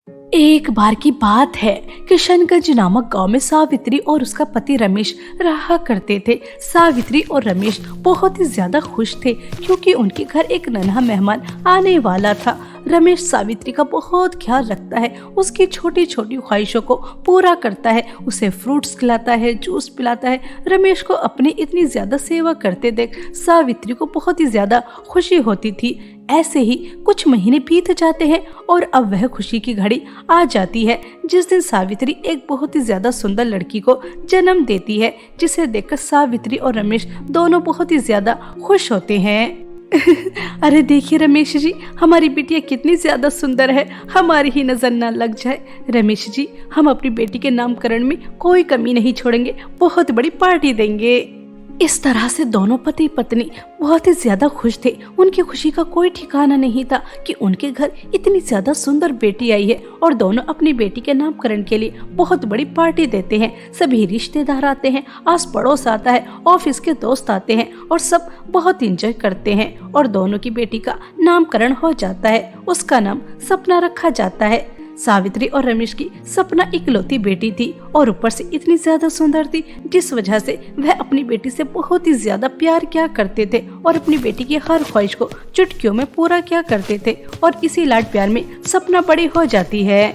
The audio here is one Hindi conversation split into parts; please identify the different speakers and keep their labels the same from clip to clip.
Speaker 1: एक बार की बात है, किशनगंज नामक गांव में सावित्री और उसका पति रमेश रहा करते थे। सावित्री और रमेश बहुत ही ज्यादा खुश थे क्योंकि उनके घर एक नन्हा मेहमान आने वाला था। रमेश सावित्री का बहुत ख्याल रखता है, उसकी छोटी छोटी ख्वाहिशों को पूरा करता है, उसे फ्रूट्स खिलाता है, जूस पिलाता है। रमेश को अपनी इतनी ज्यादा सेवा करते देख सावित्री को बहुत ही ज्यादा खुशी होती थी। ऐसे ही कुछ महीने बीत जाते हैं और अब वह खुशी की घड़ी आ जाती है जिस दिन सावित्री एक बहुत ही ज्यादा सुंदर लड़की को जन्म देती है, जिसे देखकर सावित्री और रमेश दोनों बहुत ही ज्यादा खुश होते हैं। अरे देखिए रमेश जी, हमारी बिटिया कितनी ज्यादा सुंदर है, हमारी ही नजर ना लग जाए। रमेश जी, हम अपनी बेटी के नामकरण में कोई कमी नहीं छोड़ेंगे, बहुत बड़ी पार्टी देंगे। इस तरह से दोनों पति पत्नी बहुत ही ज्यादा खुश थे। उनकी खुशी का कोई ठिकाना नहीं था कि उनके घर इतनी ज्यादा सुंदर बेटी आई है और दोनों अपनी बेटी के नामकरण के लिए बहुत बड़ी पार्टी देते हैं। सभी रिश्तेदार आते हैं, आस पड़ोस आता है, ऑफिस के दोस्त आते हैं और सब बहुत एंजॉय करते हैं और दोनों की बेटी का नामकरण हो जाता है। उसका नाम सपना रखा जाता है। सावित्री और रमेश की सपना इकलौती बेटी थी और ऊपर से इतनी ज्यादा सुंदर थी जिस वजह से वह अपनी बेटी से बहुत ही ज्यादा प्यार किया करते थे और अपनी बेटी की हर ख्वाहिश को चुटकियों में पूरा किया करते थे और इसी लाड प्यार में सपना बड़ी हो जाती है।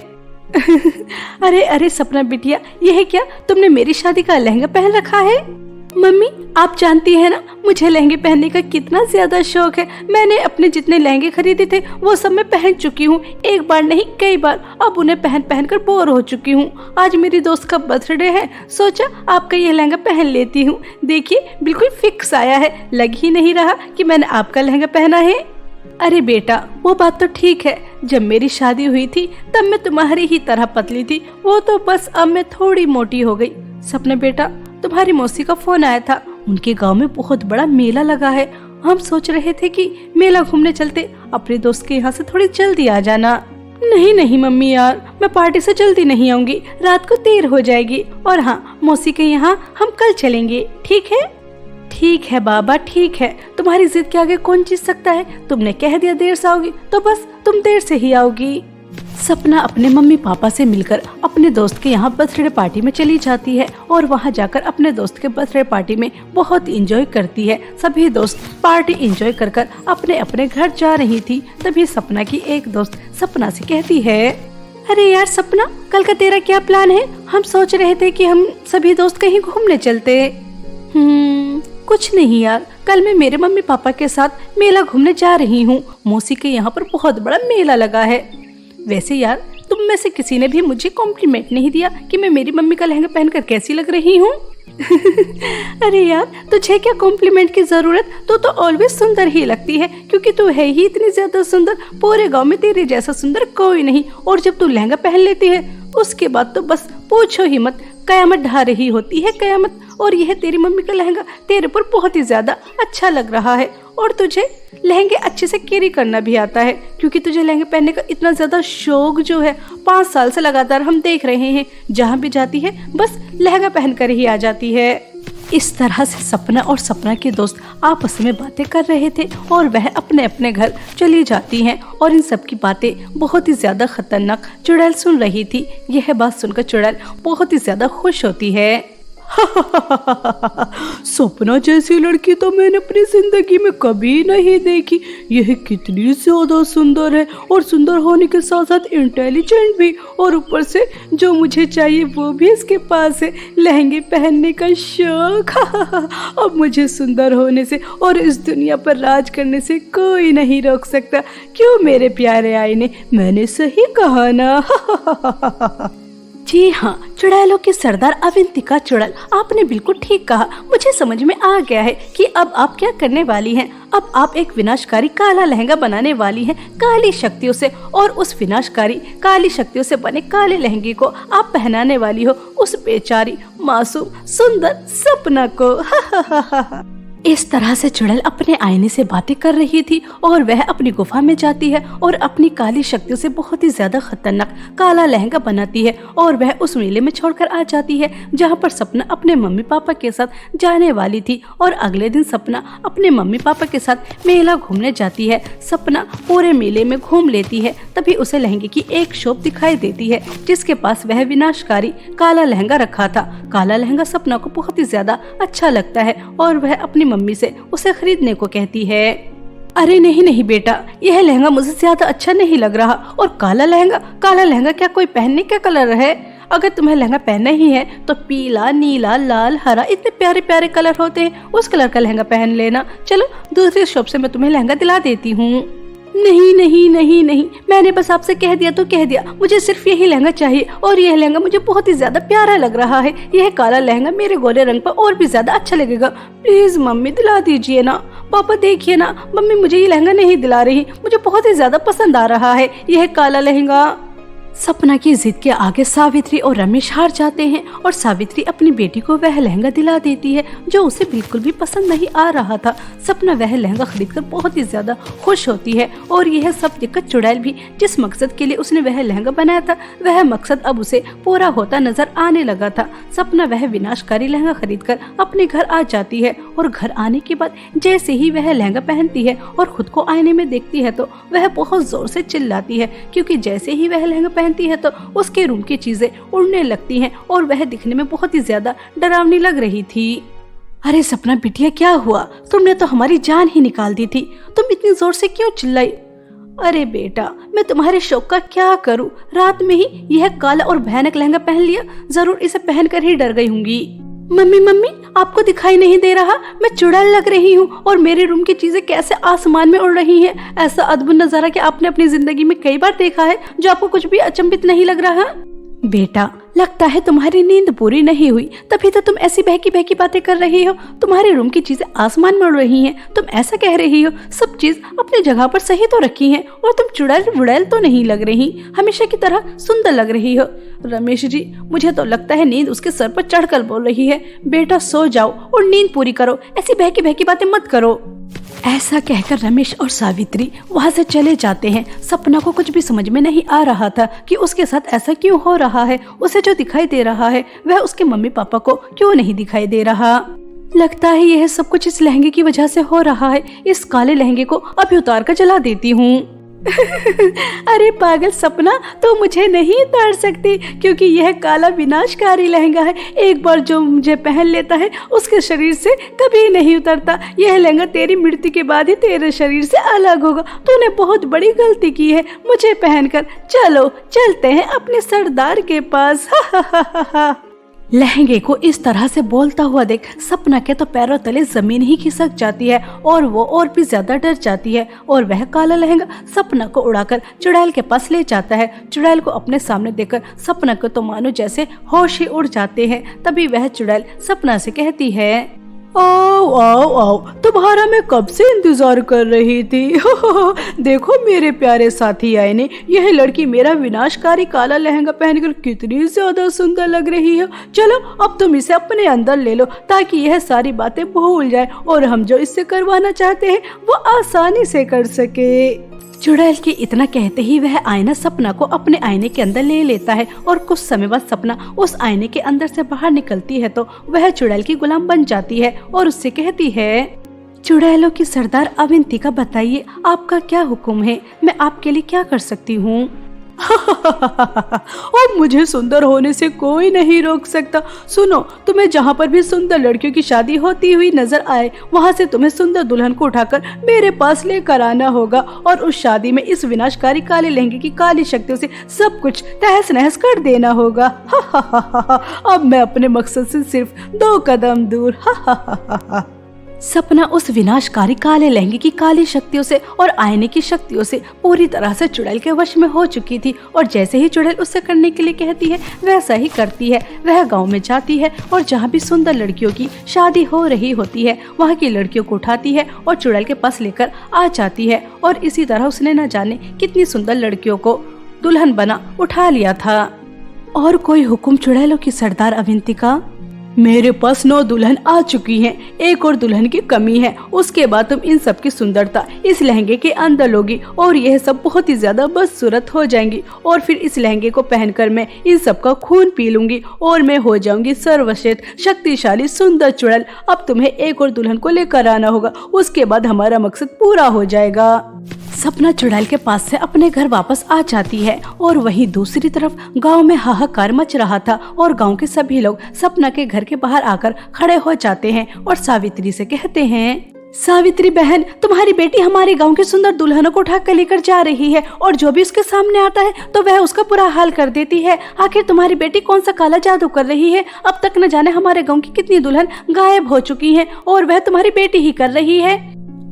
Speaker 1: अरे अरे सपना बिटिया, यह क्या तुमने मेरी शादी का लहंगा पहन रखा है? मम्मी, आप जानती है ना मुझे लहंगे पहनने का कितना ज्यादा शौक है। मैंने अपने जितने लहंगे खरीदे थे वो सब मैं पहन चुकी हूँ, एक बार नहीं कई बार। अब उन्हें पहन पहन कर बोर हो चुकी हूँ। आज मेरी दोस्त का बर्थडे है, सोचा आपका ये लहंगा पहन लेती हूँ। देखिए बिल्कुल फिक्स आया है, लग ही नहीं रहा कि मैंने आपका लहंगा पहना है। अरे बेटा, वो बात तो ठीक है, जब मेरी शादी हुई थी तब मैं तुम्हारी ही तरह पतली थी, वो तो बस अब मैं थोड़ी मोटी हो गई। सपना बेटा, तुम्हारी मौसी का फोन आया था, उनके गांव में बहुत बड़ा मेला लगा है। हम सोच रहे थे कि मेला घूमने चलते, अपने दोस्त के यहाँ से थोड़ी जल्दी आ जाना। नहीं नहीं मम्मी यार, मैं पार्टी से जल्दी नहीं आऊंगी, रात को देर हो जाएगी। और हाँ, मौसी के यहाँ हम कल चलेंगे, ठीक है? ठीक है बाबा, ठीक है, तुम्हारी जिद के आगे कौन जीत सकता है। तुमने कह दिया देर से आओगी तो बस तुम देर से ही आओगी। सपना अपने मम्मी पापा से मिलकर अपने दोस्त के यहाँ बर्थडे पार्टी में चली जाती है और वहाँ जाकर अपने दोस्त के बर्थडे पार्टी में बहुत एंजॉय करती है। सभी दोस्त पार्टी एंजॉय कर कर अपने अपने घर जा रही थी। तभी सपना की एक दोस्त सपना से कहती है, अरे यार सपना, कल का तेरा क्या प्लान है? हम सोच रहे थे कि हम सभी दोस्त कहीं घूमने चलते। कुछ नहीं यार, कल मैं मेरे मम्मी पापा के साथ मेला घूमने जा रही हूँ। मौसी के यहाँ पर बहुत बड़ा मेला लगा है। वैसे यार, तुम में से किसी ने भी मुझे कॉम्प्लीमेंट नहीं दिया कि मैं मेरी मम्मी का लहंगा पहनकर कैसी लग रही हूँ। अरे यार, तुझे क्या कॉम्प्लीमेंट की जरूरत, तू तो ऑलवेज सुंदर ही लगती है क्योंकि तू है ही इतनी ज्यादा सुंदर। पूरे गांव में तेरे जैसा सुंदर कोई नहीं। और जब तू लहंगा पहन लेती है उसके बाद तो बस पूछो ही मत, कयामत ढा रही होती है, कयामत। और यह तेरी मम्मी का लहंगा तेरे पर बहुत ही ज्यादा अच्छा लग रहा है और तुझे लहंगे अच्छे से कैरी करना भी आता है क्योंकि तुझे लहंगे पहनने का इतना ज्यादा शौक जो है 5 साल से लगातार हम देख रहे हैं। जहाँ भी जाती है बस लहंगा पहन कर ही आ जाती है। इस तरह से सपना और सपना के दोस्त आपस में बातें कर रहे थे और वह अपने अपने घर चली जाती हैं और इन सब की बातें बहुत ही ज्यादा खतरनाक चुड़ैल सुन रही थी। यह बात सुनकर चुड़ैल बहुत ही ज्यादा खुश होती है।
Speaker 2: सपना जैसी लड़की तो मैंने अपनी जिंदगी में कभी नहीं देखी। यह कितनी ज्यादा सुंदर है और सुंदर होने के साथ साथ इंटेलिजेंट भी, और ऊपर से जो मुझे चाहिए वो भी इसके पास है, लहंगे पहनने का शौक। अब मुझे सुंदर होने से और इस दुनिया पर राज करने से कोई नहीं रोक सकता। क्यों मेरे प्यारे आईने, मैंने सही कहा ना?
Speaker 1: जी हाँ, चुड़ैलों की सरदार अवंतिका चुड़ैल, आपने बिल्कुल ठीक कहा। मुझे समझ में आ गया है कि अब आप क्या करने वाली हैं। अब आप एक विनाशकारी काला लहंगा बनाने वाली हैं काली शक्तियों से, और उस विनाशकारी काली शक्तियों से बने काले लहंगे को आप पहनाने वाली हो उस बेचारी मासूम सुंदर सपना को। इस तरह से चुड़ैल अपने आईने से बातें कर रही थी और वह अपनी गुफा में जाती है और अपनी काली शक्तियों से बहुत ही ज्यादा खतरनाक काला लहंगा बनाती है और वह उस मेले में छोड़कर आ जाती है जहां पर सपना अपने मम्मी पापा के साथ जाने वाली थी। और अगले दिन सपना अपने मम्मी पापा के साथ मेला घूमने जाती है। सपना पूरे मेले में घूम लेती है, तभी उसे लहंगे की एक शॉप दिखाई देती है जिसके पास वह विनाशकारी काला लहंगा रखा था। काला लहंगा सपना को बहुत ही ज्यादा अच्छा लगता है और वह अपनी मम्मी से उसे खरीदने को कहती है। अरे नहीं नहीं बेटा, यह लहंगा मुझे ज्यादा अच्छा नहीं लग रहा। और काला लहंगा क्या कोई पहनने का कलर है? अगर तुम्हें लहंगा पहनना ही है तो पीला, नीला, लाल, हरा इतने प्यारे प्यारे कलर होते हैं, उस कलर का लहंगा पहन लेना। चलो दूसरी शॉप से मैं तुम्हें लहंगा दिला देती हूँ। नहीं नहीं नहीं नहीं, मैंने बस आपसे कह दिया तो कह दिया, मुझे सिर्फ यही लहंगा चाहिए और यह लहंगा मुझे बहुत ही ज्यादा प्यारा लग रहा है। यह काला लहंगा मेरे गोरे रंग पर और भी ज्यादा अच्छा लगेगा। प्लीज मम्मी दिला दीजिए ना। पापा देखिए ना, मम्मी मुझे ये लहंगा नहीं दिला रही, मुझे बहुत ही ज्यादा पसंद आ रहा है यह काला लहंगा। सपना की जिद के आगे सावित्री और रमेश हार जाते हैं और सावित्री अपनी बेटी को वह लहंगा दिला देती है जो उसे बिल्कुल भी पसंद नहीं आ रहा था। सपना वह लहंगा खरीदकर बहुत ही ज्यादा खुश होती है और यह सब देखकर चुड़ैल भी जिस मकसद के लिए उसने वह लहंगा बनाया था वह मकसद अब उसे पूरा होता नजर आने लगा था। सपना वह विनाशकारी लहंगा खरीदकर अपने घर आ जाती है और घर आने के बाद जैसे ही वह लहंगा पहनती है और खुद को आईने में देखती है तो वह बहुत जोर से चिल्लाती है, क्योंकि जैसे ही वह लहंगा पहनती है तो उसके रूम की चीजें उड़ने लगती हैं और वह दिखने में बहुत ही ज्यादा डरावनी लग रही थी। अरे सपना बिटिया, क्या हुआ? तुमने तो हमारी जान ही निकाल दी थी, तुम इतनी जोर से क्यों चिल्लाई? अरे बेटा, मैं तुम्हारे शौक का क्या करूं? रात में ही यह काला और भयानक लहंगा पहन लिया, जरूर इसे पहनकर ही डर गई होंगी। मम्मी आपको दिखाई नहीं दे रहा? मैं चुड़ैल लग रही हूँ और मेरे रूम की चीजें कैसे आसमान में उड़ रही हैं। ऐसा अद्भुत नजारा कि आपने अपनी जिंदगी में कई बार देखा है, जो आपको कुछ भी अचंभित नहीं लग रहा? बेटा, लगता है तुम्हारी नींद पूरी नहीं हुई, तभी तो तुम ऐसी बहकी बहकी बातें कर रही हो। तुम्हारे रूम की चीजें आसमान में उड़ रही हैं, तुम ऐसा कह रही हो। सब चीज अपनी जगह पर सही तो रखी है और तुम चुड़ैल वुड़ैल तो नहीं लग रही, हमेशा की तरह सुंदर लग रही हो। रमेश जी, मुझे तो लगता है नींद उसके सर पर चढ़कर बोल रही है। बेटा सो जाओ और नींद पूरी करो, ऐसी बहकी बहकी बातें मत करो। ऐसा कहकर रमेश और सावित्री वहां से चले जाते हैं। सपना को कुछ भी समझ में नहीं आ रहा था कि उसके साथ ऐसा क्यों हो रहा है। उसे जो दिखाई दे रहा है वह उसके मम्मी पापा को क्यों नहीं दिखाई दे रहा। लगता है यह सब कुछ इस लहंगे की वजह से हो रहा है। इस काले लहंगे को अभी उतार कर जला देती हूँ। अरे पागल सपना, तो मुझे नहीं उतार सकती क्योंकि यह काला विनाशकारी लहंगा है। एक बार जो मुझे पहन लेता है उसके शरीर से कभी नहीं उतरता। यह लहंगा तेरी मृत्यु के बाद ही तेरे शरीर से अलग होगा। तूने बहुत बड़ी गलती की है मुझे पहनकर। चलो चलते हैं अपने सरदार के पास। लहंगे को इस तरह से बोलता हुआ देख सपना के तो पैरों तले जमीन ही खिसक जाती है और वो और भी ज्यादा डर जाती है और वह काला लहंगा सपना को उड़ाकर चुड़ैल के पास ले जाता है। चुड़ैल को अपने सामने देखकर सपना को तो मानो जैसे होश ही उड़ जाते हैं। तभी वह चुड़ैल सपना से कहती है, आओ आओ आओ, तुम्हारा मैं कब से इंतजार कर रही थी। देखो मेरे प्यारे साथी आए ने, यह लड़की मेरा विनाशकारी काला लहंगा पहनकर कितनी ज्यादा सुंदर लग रही है। चलो अब तुम इसे अपने अंदर ले लो ताकि यह सारी बातें भूल जाए और हम जो इससे करवाना चाहते हैं वो आसानी से कर सके। चुड़ैल के इतना कहते ही वह आईना सपना को अपने आईने के अंदर ले लेता है और कुछ समय बाद सपना उस आईने के अंदर से बाहर निकलती है तो वह चुड़ैल की गुलाम बन जाती है और उससे कहती है, चुड़ैलों की सरदार अवंतिका, बताइए आपका क्या हुक्म है, मैं आपके लिए क्या कर सकती हूँ। और मुझे सुंदर होने से कोई नहीं रोक सकता। सुनो, तुम्हें जहाँ पर भी सुंदर लड़कियों की शादी होती हुई नजर आए वहाँ से तुम्हें सुंदर दुल्हन को उठाकर मेरे पास लेकर आना होगा और उस शादी में इस विनाशकारी काले लहंगे की काली शक्तियों से सब कुछ तहस नहस कर देना होगा। अब मैं अपने मकसद से सिर्फ 2 कदम दूर। सपना उस विनाशकारी काले लहंगे की काली शक्तियों से और आईने की शक्तियों से पूरी तरह से चुड़ैल के वश में हो चुकी थी और जैसे ही चुड़ैल उससे करने के लिए कहती है वैसा ही करती है। वह गांव में जाती है और जहाँ भी सुंदर लड़कियों की शादी हो रही होती है वहाँ की लड़कियों को उठाती है और चुड़ैल के पास लेकर आ जाती है और इसी तरह उसने न जाने कितनी सुंदर लड़कियों को दुल्हन बना उठा लिया था। और कोई हुक्म चुड़ैलों की सरदार अवंतिका?
Speaker 2: मेरे पास 9 दुल्हन आ चुकी हैं, एक और दुल्हन की कमी है। उसके बाद तुम इन सब की सुंदरता इस लहंगे के अंदर लोगी और यह सब बहुत ही ज्यादा बदसूरत हो जाएंगी। और फिर इस लहंगे को पहनकर मैं इन सब का खून पी लूंगी और मैं हो जाऊंगी सर्वश्रेष्ठ शक्तिशाली सुंदर चुड़ैल। अब तुम्हें एक और दुल्हन को लेकर आना होगा, उसके बाद हमारा मकसद पूरा हो जाएगा।
Speaker 1: सपना चुड़ैल के पास से अपने घर वापस आ जाती है और वहीं दूसरी तरफ गांव में हाहाकार मच रहा था और गांव के सभी लोग सपना के घर के बाहर आकर खड़े हो जाते हैं और सावित्री से कहते हैं, सावित्री बहन, तुम्हारी बेटी हमारे गांव के सुंदर दुल्हनों को उठा कर लेकर जा रही है और जो भी उसके सामने आता है तो वह उसका बुरा हाल कर देती है। आखिर तुम्हारी बेटी कौन सा काला जादू कर रही है? अब तक न जाने हमारे गांव की कितनी दुल्हन गायब हो चुकी हैं और वह तुम्हारी बेटी ही कर रही है।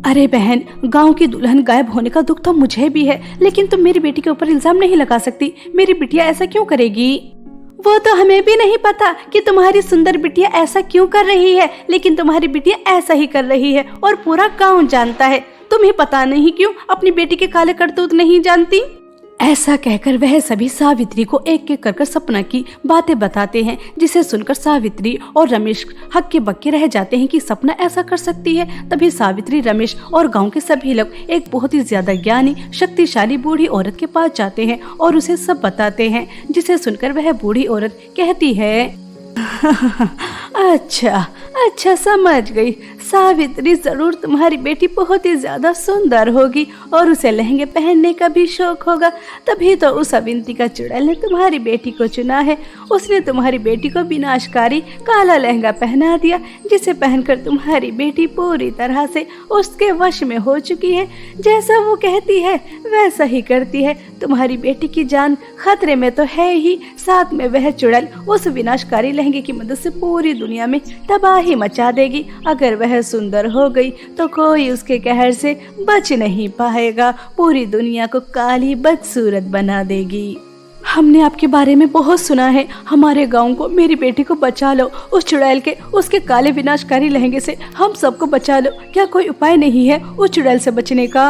Speaker 1: अरे बहन, गांव की दुल्हन गायब होने का दुख तो मुझे भी है, लेकिन तुम मेरी बेटी के ऊपर इल्जाम नहीं लगा सकती। मेरी बिटिया ऐसा क्यों करेगी? वो तो हमें भी नहीं पता कि तुम्हारी सुंदर बिटिया ऐसा क्यों कर रही है, लेकिन तुम्हारी बिटिया ऐसा ही कर रही है और पूरा गांव जानता है। तुम्हें पता नहीं क्यों अपनी बेटी के काले करतूत नहीं जानती? ऐसा कहकर वह सभी सावित्री को एक एक कर सपना की बातें बताते हैं, जिसे सुनकर सावित्री और रमेश हक्के बक्के रह जाते हैं कि सपना ऐसा कर सकती है। तभी सावित्री, रमेश और गांव के सभी लोग एक बहुत ही ज्यादा ज्ञानी शक्तिशाली बूढ़ी औरत के पास जाते हैं और उसे सब बताते हैं, जिसे सुनकर वह बूढ़ी औरत कहती है, अच्छा समझ गई। सावित्री, जरूर तुम्हारी बेटी बहुत ही ज्यादा सुंदर होगी और उसे लहंगे पहनने का भी शौक होगा, तभी तो उस अविंतिका चुड़ैल ने तुम्हारी बेटी को चुना है। उसने तुम्हारी बेटी को विनाशकारी काला लहंगा पहना दिया, जिसे पहनकर तुम्हारी बेटी पूरी तरह से उसके वश में हो चुकी है। जैसा वो कहती है वैसा ही करती है। तुम्हारी बेटी की जान खतरे में तो है ही, साथ में वह चुड़ैल उस विनाशकारी लहंगे की मदद से पूरी दुनिया में तबाही मचा देगी। अगर वह सुंदर हो गई तो कोई उसके कहर से बच नहीं पाएगा, पूरी दुनिया को काली बदसूरत बना देगी। हमने आपके बारे में बहुत सुना है, हमारे गांव को, मेरी बेटी को बचा लो उस चुड़ैल के, उसके काले विनाशकारी लहंगे से हम सबको बचा लो। क्या कोई उपाय नहीं है उस चुड़ैल से बचने का?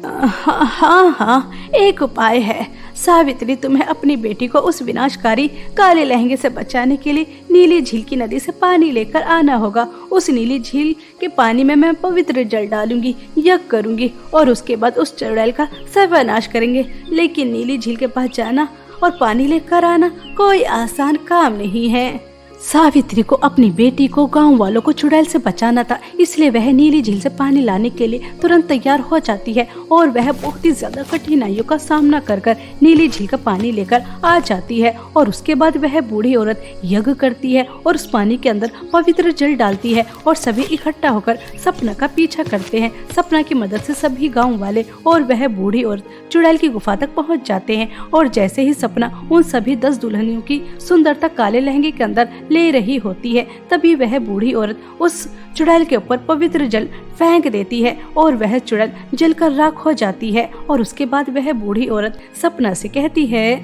Speaker 1: हाँ, एक उपाय है सावित्री। तुम्हें अपनी बेटी को उस विनाशकारी काले लहंगे से बचाने के लिए नीली झील की नदी से पानी लेकर आना होगा। उस नीली झील के पानी में मैं पवित्र जल डालूंगी, यज्ञ करूंगी और उसके बाद उस चुड़ैल का सर्वनाश करेंगे। लेकिन नीली झील के पास जाना और पानी लेकर आना कोई आसान काम नहीं है। सावित्री को अपनी बेटी को, गांव वालों को चुड़ैल से बचाना था, इसलिए वह नीली झील से पानी लाने के लिए तुरंत तैयार हो जाती है और वह बहुत ही ज्यादा कठिनाइयों का सामना कर नीली झील का पानी लेकर आ जाती है। और उसके बाद वह बूढ़ी औरत यज्ञ करती है और उस पानी के अंदर पवित्र जल डालती है और सभी इकट्ठा होकर सपना का पीछा करते हैं। सपना की मदद से सभी गाँव वाले और वह बूढ़ी औरत चुड़ैल की गुफा तक पहुँच जाते हैं। और जैसे ही सपना उन सभी 10 दुल्हनियों की सुंदरता काले लहंगे के अंदर ले रही होती है, तभी वह बूढ़ी औरत उस चुड़ैल के ऊपर पवित्र जल फेंक देती है और वह चुड़ैल जलकर राख हो जाती है। और उसके बाद वह बूढ़ी औरत सपना से कहती है,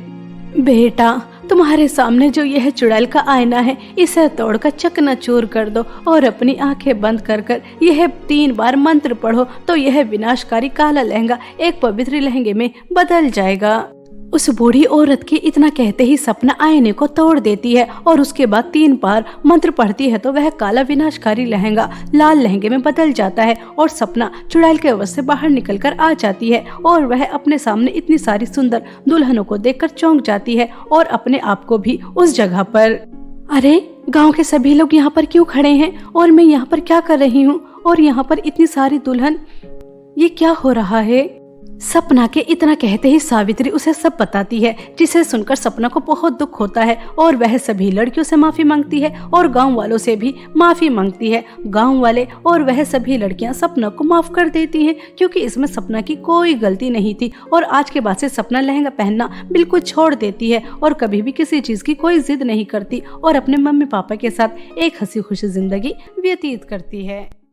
Speaker 1: बेटा, तुम्हारे सामने जो यह चुड़ैल का आईना है, इसे तोड़कर चकनाचूर कर दो और अपनी आंखें बंद कर यह 3 बार मंत्र पढ़ो तो यह विनाशकारी काला लहंगा एक पवित्र लहंगे में बदल जाएगा। उस बूढ़ी औरत के इतना कहते ही सपना आईने को तोड़ देती है और उसके बाद 3 बार मंत्र पढ़ती है तो वह काला विनाशकारी लहंगा लाल लहंगे में बदल जाता है और सपना चुड़ैल के वश से बाहर निकलकर आ जाती है और वह अपने सामने इतनी सारी सुंदर दुल्हनों को देखकर चौंक जाती है और अपने आप को भी उस जगह पर, अरे गांव के सभी लोग यहाँ पर क्यों खड़े हैं और मैं यहाँ पर क्या कर रही हूँ और यहाँ पर इतनी सारी दुल्हन, ये क्या हो रहा है? सपना के इतना कहते ही सावित्री उसे सब बताती है, जिसे सुनकर सपना को बहुत दुख होता है और वह सभी लड़कियों से माफी मांगती है और गांव वालों से भी माफी मांगती है। गांव वाले और वह सभी लड़कियां सपना को माफ कर देती हैं, क्योंकि इसमें सपना की कोई गलती नहीं थी। और आज के बाद से सपना लहंगा पहनना बिल्कुल छोड़ देती है और कभी भी किसी चीज की कोई जिद नहीं करती और अपने मम्मी पापा के साथ एक हंसी खुशी जिंदगी व्यतीत करती है।